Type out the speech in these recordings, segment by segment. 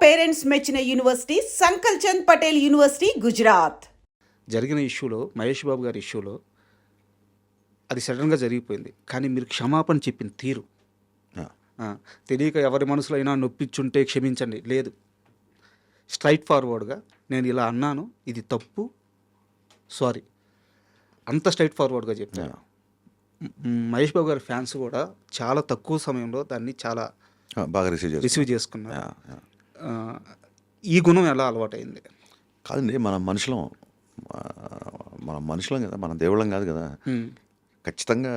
Parents మెచ్చిన university సంకల్ Chand Patel university Gujarat. జరిగిన ఇష్యూలో మహేష్ బాబు గారి ఇష్యూలో అది సడన్గా జరిగిపోయింది. కానీ మీరు క్షమాపణ చెప్పిన తీరు తెలియక ఎవరి మనసులో అయినా నొప్పించుంటే క్షమించండి లేదు, స్ట్రైట్ ఫార్వర్డ్గా నేను ఇలా అన్నాను, ఇది తప్పు, సారీ, అంత స్ట్రైట్ ఫార్వర్డ్గా చెప్పాను. మహేష్ బాబు గారి ఫ్యాన్స్ కూడా చాలా తక్కువ సమయంలో దాన్ని చాలా బాగా రిసీవ్ చేసుకున్నారు. ఈ గుణం ఎలా అలవాటైంది? కాదండి, మనం మనుషులం కదా, మనం దేవుళ్ళం కాదు కదా. ఖచ్చితంగా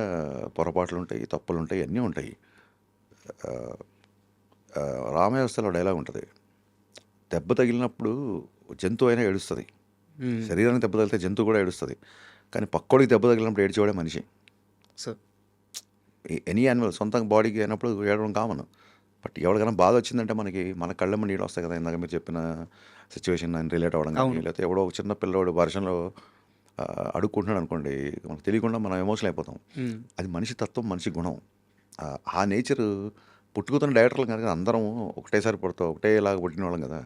పొరపాట్లు ఉంటాయి, తప్పులు ఉంటాయి, అన్నీ ఉంటాయి. రామవ్యవస్థలో డైలాగ్ ఉంటుంది, దెబ్బ తగిలినప్పుడు జంతువు అయినా ఏడుస్తుంది, శరీరానికి దెబ్బ తగిలితే జంతువు కూడా ఏడుస్తుంది, కానీ పక్కోడికి దెబ్బ తగిలినప్పుడు ఏడ్చేవాడే మనిషి. సార్ ఎనీ యానిమల్ సొంత బాడీకి అయినప్పుడు ఏడవడం కామన్. బట్ ఎవరికైనా బాధ వచ్చిందంటే మన కళ్ళమ్మ నీళ్ళు వస్తాయి కదా. ఇందాక మీరు చెప్పిన సిచ్యువేషన్ రిలేట్ అవ్వడం కానీ, లేకపోతే ఎవడో ఒక చిన్న పిల్లవాడు వర్షంలో అడుక్కుంటున్నాడు అనుకోండి, మనకు తెలియకుండా మనం ఎమోషనల్ అయిపోతాం. అది మనిషి తత్వం, మనిషి గుణం. ఆ నేచర్ పుట్టుకుతున్న డైరెక్టర్లు కనుక అందరం ఒకటేసారి పుడతాం, ఒకటేలాగా పుట్టిన వాళ్ళం కదా.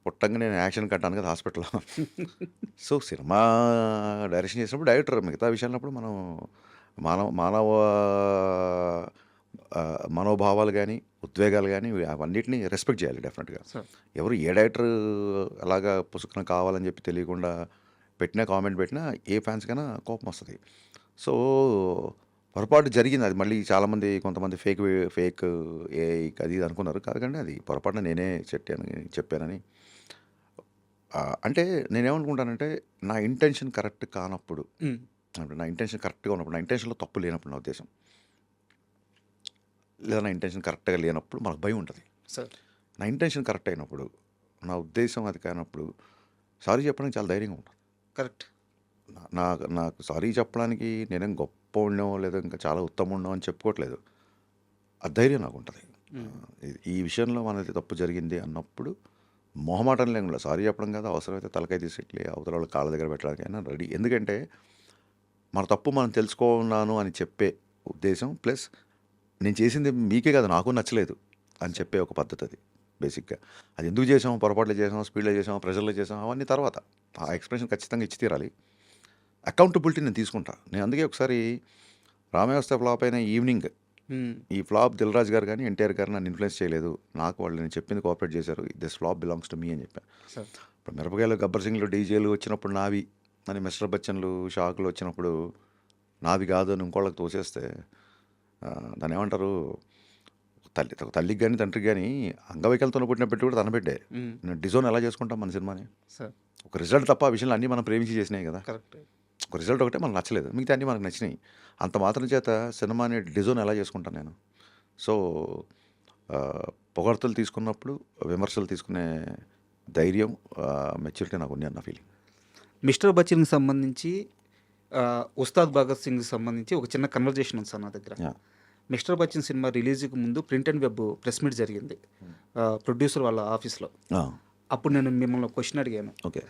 పుట్టంగా నేను యాక్షన్ కట్టాను కదా హాస్పిటల్లో. సో సినిమా డైరెక్షన్ చేసినప్పుడు డైరెక్టర్, మిగతా విషయాలప్పుడు మనం మానవ మనోభావాలు కానీ, ఉద్వేగాలు కానీ, అవన్నిటిని రెస్పెక్ట్ చేయాలి డెఫినెట్గా. ఎవరు ఏ డైరెక్టర్ అలాగా పుసుకున కావాలని చెప్పి తెలియకుండా పెట్టినా, కామెంట్ పెట్టినా ఏ ఫ్యాన్స్కైనా కోపం వస్తుంది. సో పొరపాటు జరిగింది. అది మళ్ళీ చాలామంది కొంతమంది ఫేక్ ఏ అది ఇది అనుకున్నారు. కాదండి, అది పొరపాటున నేనే చెప్పానని. అంటే నేనేమనుకుంటానంటే, నా ఇంటెన్షన్ కరెక్ట్ కానప్పుడు, నా ఇంటెన్షన్ కరెక్ట్గా ఉన్నప్పుడు, నా ఇంటెన్షన్లో తప్పు లేనప్పుడు, నా ఉద్దేశం లేదా నా ఇంటెన్షన్ కరెక్ట్గా లేనప్పుడు మనకు భయం ఉంటుంది. సార్ నా ఇంటెన్షన్ కరెక్ట్ అయినప్పుడు, నా ఉద్దేశం అది కానప్పుడు సారీ చెప్పడానికి చాలా ధైర్యంగా ఉంటుంది. కరెక్ట్. నాకు సారీ చెప్పడానికి నేనేం గొప్ప ఉండడం లేదా ఇంకా చాలా ఉత్తమం ఉండడం అని చెప్పుకోవట్లేదు. ఆ ధైర్యం నాకు ఉంటుంది. ఈ విషయంలో మనది తప్పు జరిగింది అన్నప్పుడు మొహమాటం లేకుండా సారీ చెప్పడం కాదు, అవసరమైతే తలకాయ తీసి అవతల వాళ్ళ కాళ్ళ దగ్గర పెట్టడానికైనా రెడీ. ఎందుకంటే మన తప్పు మనం తెలుసుకున్నాను అని చెప్పే ఉద్దేశం, ప్లస్ నేను చేసింది మీకే కాదు నాకు నచ్చలేదు అని చెప్పే ఒక పద్ధతి. అది బేసిక్గా. అది ఎందుకు చేసాం, పొరపాట్లు చేసాం, స్పీడ్లో చేసాం, ప్రెషర్లో చేసాం, అవన్నీ తర్వాత ఆ ఎక్స్ప్రెషన్ ఖచ్చితంగా ఇచ్చి తీరాలి. అకౌంటబిలిటీ నేను తీసుకుంటా. నేను అందుకే ఒకసారి రామవ్యవస్థ ఫ్లాప్ అయిన ఈవినింగ్, ఈ ఫ్లాప్ దిల్రాజు గారు కానీ ఎన్టీఆర్ గారు నన్ను ఇన్ఫ్లుయెన్స్ చేయలేదు, నాకు వాళ్ళు నేను చెప్పింది కోఆపరేట్ చేశారు, this flop belongs to me అని చెప్పాను. ఇప్పుడు మిరపకాయలు, గబ్బర్ సింగ్లు, డీజేలు వచ్చినప్పుడు నావి అని, మిస్టర్ బచ్చన్లు, షాకులు వచ్చినప్పుడు నావి కాదు అని ఇంకోళ్ళకి తోసేస్తే దాన్ని ఏమంటారు, తల్లికి కానీ తండ్రికి కానీ అంగవైకల్యంతో పుట్టిన పెట్టి కూడా తన బిడ్డే. నేను డిజోన్ ఎలా చేసుకుంటాం మన సినిమాని? ఒక రిజల్ట్ తప్ప ఆ విషయంలో అన్నీ మనం ప్రేమించి చేసినాయి కదా. కరెక్ట్. ఒక రిజల్ట్ ఒకటే మనకు నచ్చలేదు, మిగతా అన్నీ మనకు నచ్చినాయి. అంత మాత్రం చేత సినిమాని డిజోన్ ఎలా చేసుకుంటాను నేను? సో పొగడ్తలు తీసుకున్నప్పుడు విమర్శలు తీసుకునే ధైర్యం, మెచ్యూరిటీ నాకు ఉంది అన్న ఫీలింగ్. మిస్టర్ బచ్చన్కి సంబంధించి, ఉస్తాద్ భగత్ సింగ్కి సంబంధించి ఒక చిన్న కన్వర్జేషన్ ఉంది సార్ నా దగ్గర. మిస్టర్ బచ్చన్ సినిమా రిలీజ్కి ముందు print and web press meet జరిగింది ప్రొడ్యూసర్ వాళ్ళ ఆఫీస్లో. అప్పుడు నేను మిమ్మల్ని క్వశ్చన్ అడిగాను, ఓకే